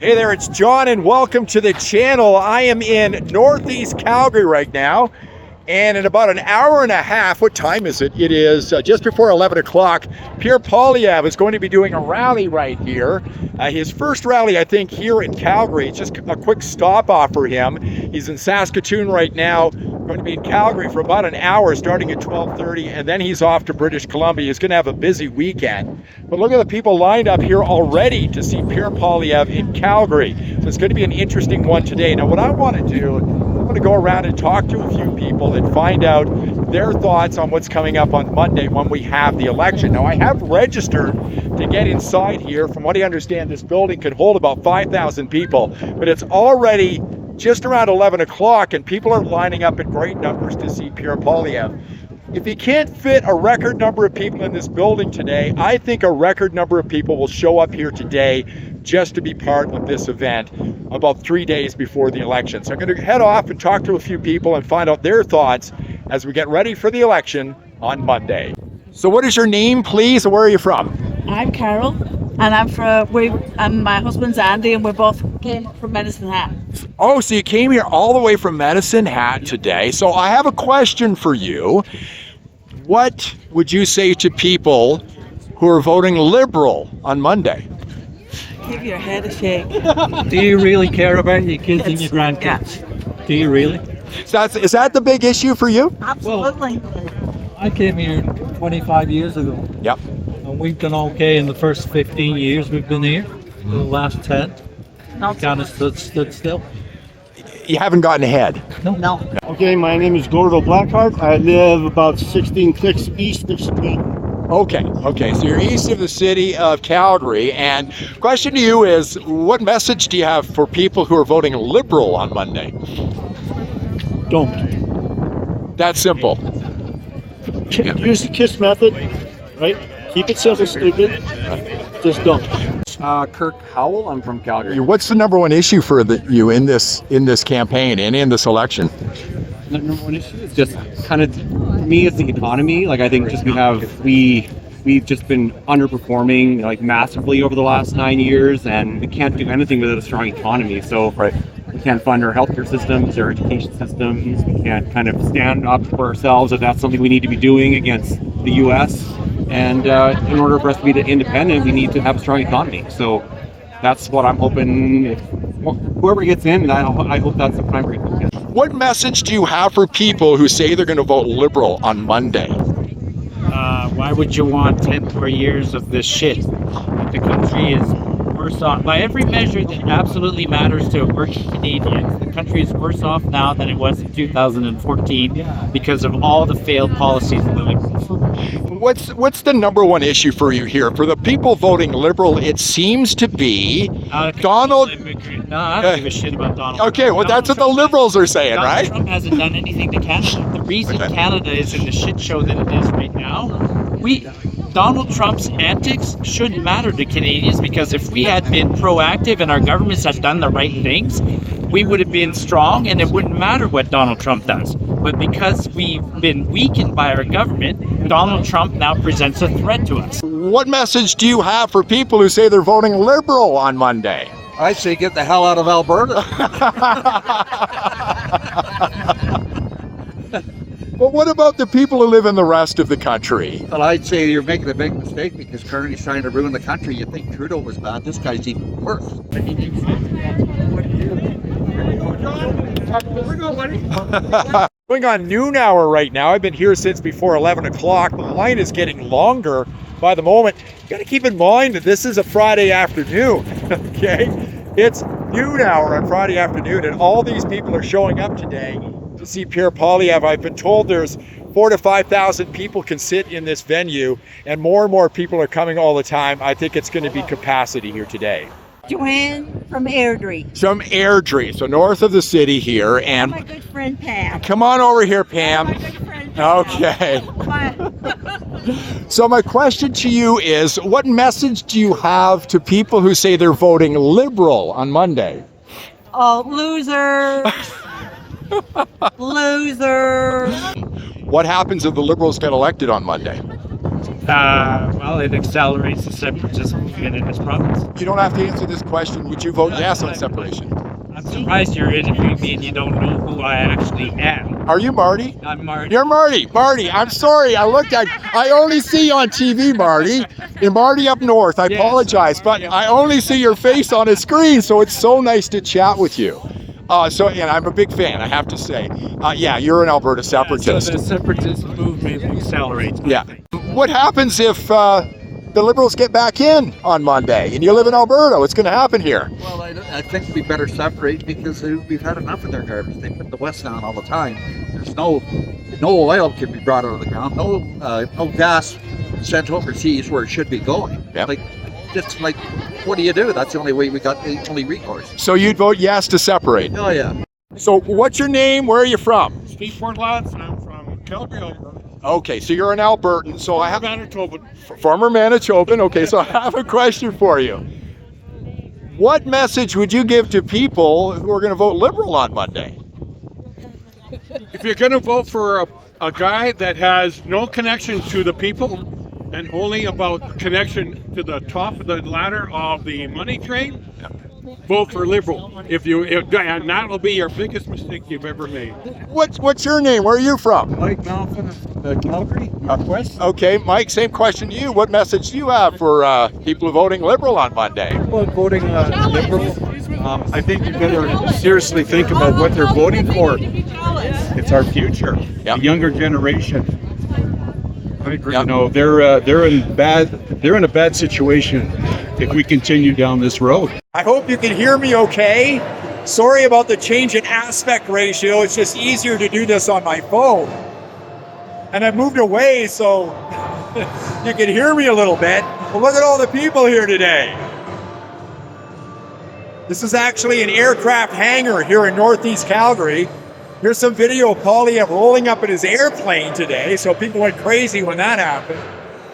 Hey there, it's John and welcome to the channel. I am in Northeast Calgary right now, and in about an hour and a half, what time is it? It is just before 11 o'clock. Pierre Poilievre is going to be doing a rally right here. His first rally, I think, here in Calgary. It's just a quick stop off for him. He's in Saskatoon right now, going to be in Calgary for about an hour starting at 12:30, and then he's off to British Columbia. He's going to have a busy weekend. But look at the people lined up here already to see Pierre Poilievre in Calgary. So it's going to be an interesting one today. Now, what I want to do, I'm going to go around and talk to a few people and find out their thoughts on what's coming up on Monday when we have the election. Now, I have registered to get inside here. From what I understand, this building could hold about 5,000 people, but it's already just around 11 o'clock and people are lining up in great numbers to see Pierre Poilievre. If he can't fit a record number of people in this building today, I think a record number of people will show up here today just to be part of this event about 3 days before the election. So I'm going to head off and talk to a few people and find out their thoughts as we get ready for the election on Monday. So what is your name, please, and where are you from? I'm Carol, and and my husband's Andy, and we both came from Medicine Hat. Oh, so you came here all the way from Medicine Hat today. So I have a question for you. What would you say to people who are voting Liberal on Monday? Give your head a shake. Do you really care about your kids and your grandkids? Do you really? So is that the big issue for you? Absolutely. I came here 25 years ago. Yep. And we've done okay in the first 15 years we've been here. The last 10, kind of stood still. You haven't gotten ahead? No. Okay, my name is Gordo Blackheart. I live about 16 clicks east of Spain. Okay, so you're east of the city of Calgary, and question to you is, what message do you have for people who are voting Liberal on Monday? Don't. That's simple. Use the KISS method, right? Keep it simple, stupid. Just don't. Kirk Howell, I'm from Calgary. What's the number one issue for you in this campaign and in this election? The number one issue is just kind of, for me, it's the economy. Like, I think just we've just been underperforming like massively over the last 9 years, and we can't do anything without a strong economy. So we can't fund our healthcare systems, our education systems. We can't kind of stand up for ourselves if that's something we need to be doing against the U.S. And in order for us to be independent, we need to have a strong economy. So that's what I'm hoping. Whoever gets in, I hope that's the primary focus. What message do you have for people who say they're going to vote Liberal on Monday? Why would you want 10 more years of this shit? The country is worse off. By every measure that absolutely matters to working Canadians, the country is worse off now than it was in 2014 because of all the failed policies of the Liberals. What's the number one issue for you here? For the people voting Liberal, it seems to be Donald. No, I don't give a shit about Donald. Okay, well, that's what the Liberals are saying, right? Donald Trump hasn't done anything to Canada. The reason Canada is in the shit show that it is right now, Donald Trump's antics shouldn't matter to Canadians, because if we had been proactive and our governments had done the right things, we would have been strong and it wouldn't matter what Donald Trump does. But because we've been weakened by our government, Donald Trump now presents a threat to us. What message do you have for people who say they're voting Liberal on Monday? I'd say get the hell out of Alberta. But what about the people who live in the rest of the country? Well, I'd say you're making a big mistake because Carney's trying to ruin the country. You think Trudeau was bad. This guy's even worse. Going on noon hour right now. I've been here since before 11 o'clock. The line is getting longer by the moment. You got to keep in mind that this is a Friday afternoon, okay? It's noon hour on Friday afternoon, and all these people are showing up today to see Pierre Poilievre. I've been told there's 4,000 to 5,000 people can sit in this venue, and more people are coming all the time. I think it's going to be capacity here today. Joanne from Airdrie. Some Airdrie, so north of the city here, and My good friend Pam. come on over here, Pam. My good friend Pam. Okay. What? So my question to you is, what message do you have to people who say they're voting Liberal on Monday? Oh, losers. Losers. What happens if the Liberals get elected on Monday? Well, it accelerates the separatism in this province. You don't have to answer this question. Would you vote yes on separation? I'm surprised you're interviewing me and you don't know who I actually am. Are you Marty? I'm Marty. You're Marty. Marty, I'm sorry. I only see you on TV, Marty. You're Marty up north. I apologize, but I only see your face on a screen, so it's so nice to chat with you. And I'm a big fan, I have to say. Yeah, you're an Alberta separatist. So the separatist movement accelerates. Yeah. What happens if the Liberals get back in on Monday and you live in Alberta? What's going to happen here? Well, I think we better separate because we've had enough of their garbage. They put the West down all the time. There's no oil can be brought out of the ground. No gas sent overseas where it should be going. Yep. Like, what do you do? That's the only way we got the only recourse. So you'd vote yes to separate? Oh yeah. So what's your name? Where are you from? Steve Portlots, and I'm from Calgary, Alberta. Okay, so you're an Albertan. So I have Manitoba. former Manitoban. Okay, so I have a question for you. What message would you give to people who are going to vote Liberal on Monday? If you're going to vote for a guy that has no connection to the people and only about connection to the top of the ladder of the money train, vote for Liberal. And that will be your biggest mistake you've ever made. What's your name? Where are you from? Mike Malfin of Calgary, Northwest. Okay, Mike, same question to you. What message do you have for people voting Liberal on Monday? People voting Liberal, I think you better seriously think about what they're voting for. It's our future, the younger generation. You know, they're in a bad situation if we continue down this road. I hope you can hear me okay. Sorry about the change in aspect ratio. It's just easier to do this on my phone. And I moved away so you can hear me a little bit. But look at all the people here today. This is actually an aircraft hangar here in Northeast Calgary. Here's some video of Poilievre rolling up in his airplane today, so people went crazy when that happened.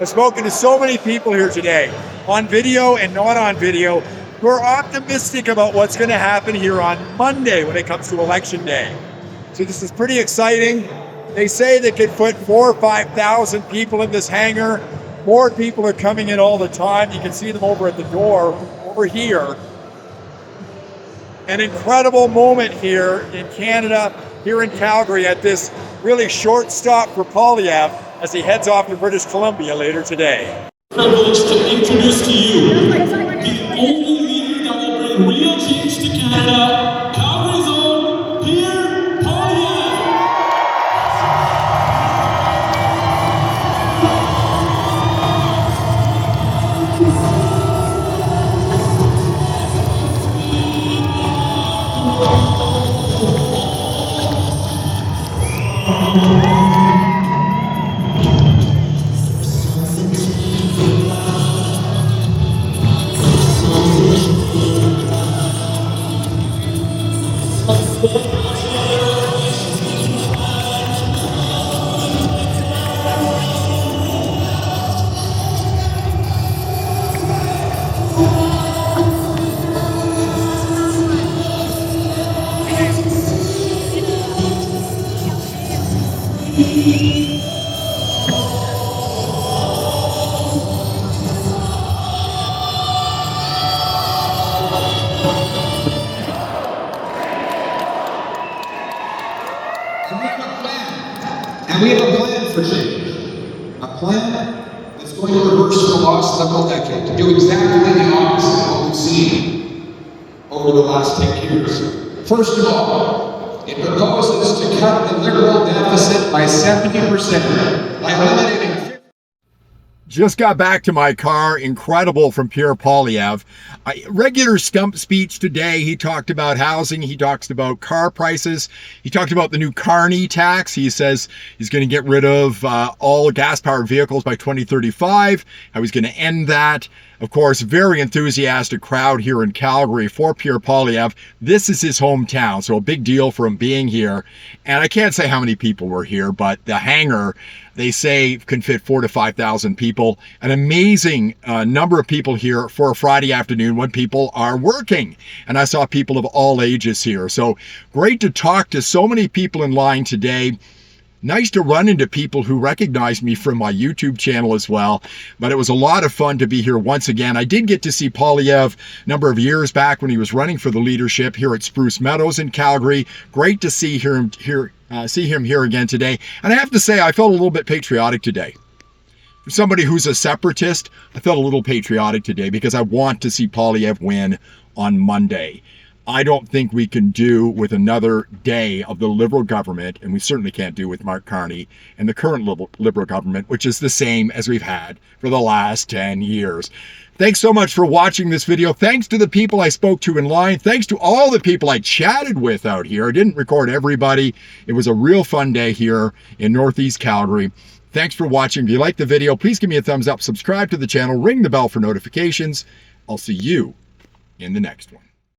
I've spoken to so many people here today, on video and not on video, who are optimistic about what's going to happen here on Monday when it comes to Election Day. So this is pretty exciting. They say they could put 4,000 or 5,000 people in this hangar. More people are coming in all the time. You can see them over at the door, over here. An incredible moment here in Canada, here in Calgary, at this really short stop for Poilievre as he heads off to British Columbia later today. Privileged to introduce to you the only leader that will bring real change to Canada, Calgary's own Pierre Poilievre. And we have a plan for change. A plan that's going to reverse the lost Liberal decade, to do exactly the opposite of what we've seen over the last 10 years. First of all, it proposes to cut the Liberal deficit by 70%, by eliminating. Just got back to my car. Incredible from Pierre Poilievre. Regular stump speech today. He talked about housing. He talks about car prices. He talked about the new carny tax. He says he's going to get rid of all gas-powered vehicles by 2035. How he's going to end that. Of course, very enthusiastic crowd here in Calgary for Pierre Poilievre. This is his hometown, so a big deal for him being here. And I can't say how many people were here, but the hangar, they say, can fit 4,000 to 5,000 people. An amazing number of people here for a Friday afternoon when people are working. And I saw people of all ages here. So great to talk to so many people in line today. Nice to run into people who recognize me from my YouTube channel as well. But it was a lot of fun to be here once again. I did get to see Poilievre a number of years back when he was running for the leadership here at Spruce Meadows in Calgary. Great to see him here again today. And I have to say, I felt a little bit patriotic today. For somebody who's a separatist, I felt a little patriotic today because I want to see Poilievre win on Monday. I don't think we can do with another day of the Liberal government, and we certainly can't do with Mark Carney and the current Liberal government, which is the same as we've had for the last 10 years. Thanks so much for watching this video. Thanks to the people I spoke to in line. Thanks to all the people I chatted with out here. I didn't record everybody. It was a real fun day here in Northeast Calgary. Thanks for watching. If you liked the video, please give me a thumbs up, subscribe to the channel, ring the bell for notifications. I'll see you in the next one.